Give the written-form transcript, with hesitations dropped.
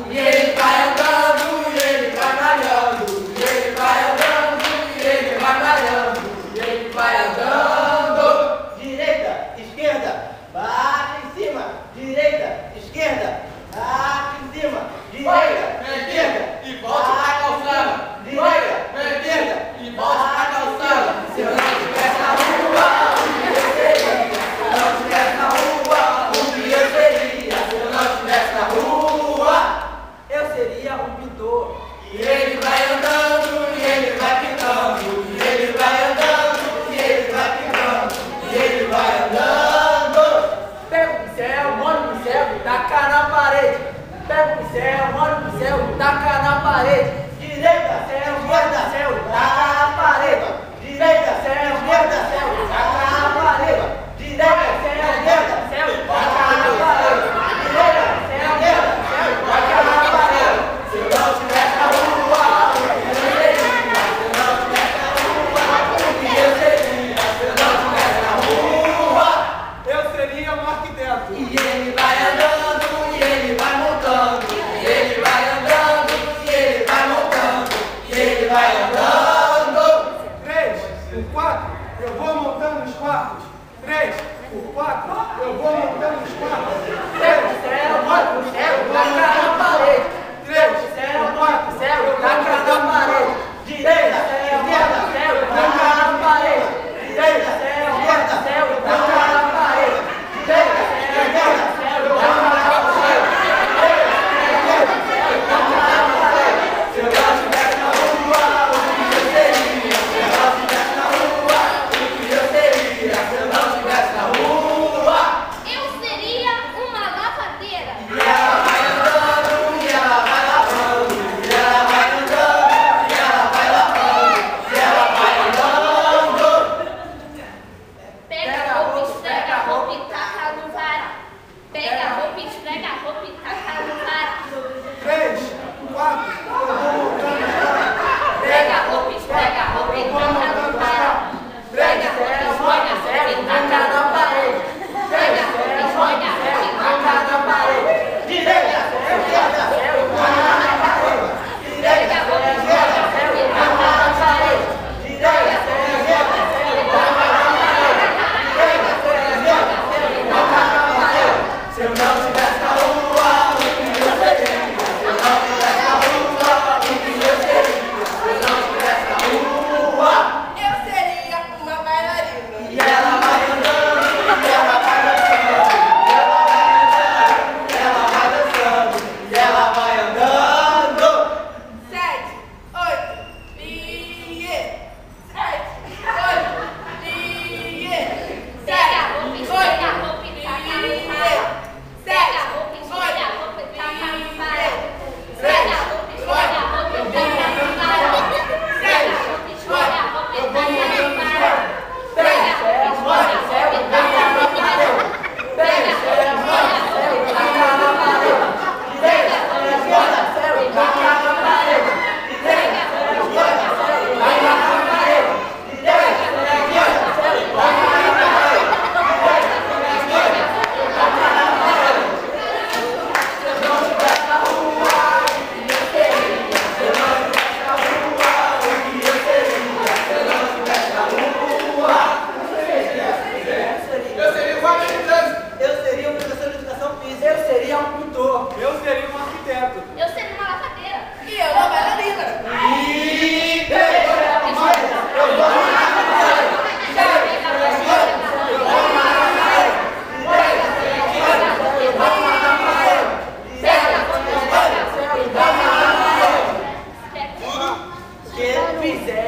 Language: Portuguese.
E ele vai andando, e ele vai malhando. E ele vai andando, e ele vai malhando. E ele vai andando. Direita, esquerda, baixa em cima. Direita, esquerda, baixa em cima. Direita, esquerda, E volte pra calçada. direita, esquerda, E volte pra calçada. Se eu não estivesse na rua, o que eu seria? Se eu não estivesse na rua, o que eu seria? Se eu não estivesse na rua, eu seria um pintor. E ele vai andando, e ele vai pintando. E ele vai andando, e ele vai pintando. E ele vai andando. Pega o pincel, molha o pincel e taca na parede. Pega o pincel, molha o pincel e taca na parede. Direita, céu, esquerda, céu, taca na parede. Direita, céu, esquerda, céu, taca na parede. Direita, céu, esquerda, céu, taca na parede. Direita, céu, esquerda, céu, taca na parede. Se eu não estivesse na rua, o que eu seria? Se eu não estivesse na rua, o que eu seria? Se eu não estivesse na rua, Eu seria um arquiteto. E ele vai andando, e ele vai montando. E ele vai andando, e ele vai montando. E ele vai andando. 3 por 4, eu vou montando os quartos. 3 por 4, eu vou montando os quartos. pega o céu, molha o pincel e taca na parede. 3 Céu, molha o pincel e taca na parede. Direita, céu, molha o pincel e taca na parede. Direita, céu, molha o pincel e taca na parede. Direita, céu, molha o pincel e taca na parede. Direita, céu, molha o pincel e taca na parede. Se eu não estivesse na rua, o que eu seria? Se eu não estivesse na rua, o que eu seria? Se eu não estivesse na rua. Eu seria uma lavadeira. E ela vai andando, e ela vai lavando. E ela vai andando, e ela vai lavando. E ela vai andando. Pega a roupa, esfrega a roupa e taca no varal. Pega a roupa, esfrega a roupa e taca no varal. 3 por 4, eu vou montando os quartos. Pega a roupa, esfrega a roupa e taca no varal. Pega a roupa, esfrega a roupa e taca na parede. Pega a roupa, esfrega a roupa e taca na parede. Direita, esquerda, céu, taca na parede. Pega a roupa, esfrega a roupa e taca na parede. Direita, esquerda, céu, taca na parede. Direita, esquerda, céu, taca na parede. Se eu não estivesse na rua, o que eu seria? Se eu não estivesse na rua, o que eu seria? Se eu não estivesse na rua. Eu seria uma bailarina. E ela vai andando, e ela vai dançando. E ela vai andando, e ela vai dançando. E ela vai andando. 7, 8, e 7, 8, e pega a roupa, esfrega a roupa e taca no varal. Pega a roupa, esfrega a roupa e taca no varal. Pega a roupa, esfrega a roupa e taca no varal. Pega a roupa, esfrega a roupa e taca no varal. Pega a roupa, esfrega a roupa e taca no varal. Pega a roupa, esfrega a roupa e taca no varal. Pega a roupa, esfrega a roupa e taca na parede. Pega a roupa, esfrega a roupa e taca na parede. Pega a roupa, esfrega a roupa e taca na parede. Pega a roupa, esfrega a roupa e taca na parede. Se eu não estivesse na rua, o que eu seria? Se eu não estivesse na rua, o que eu seria? Se eu não estivesse na rua. Eu seria um habilitante. Eu seria um professor de educação física. Eu seria um pintor. Eu seria um arquiteto. Eu seria uma lavadeira. E eu uma bailarina. E Que fizer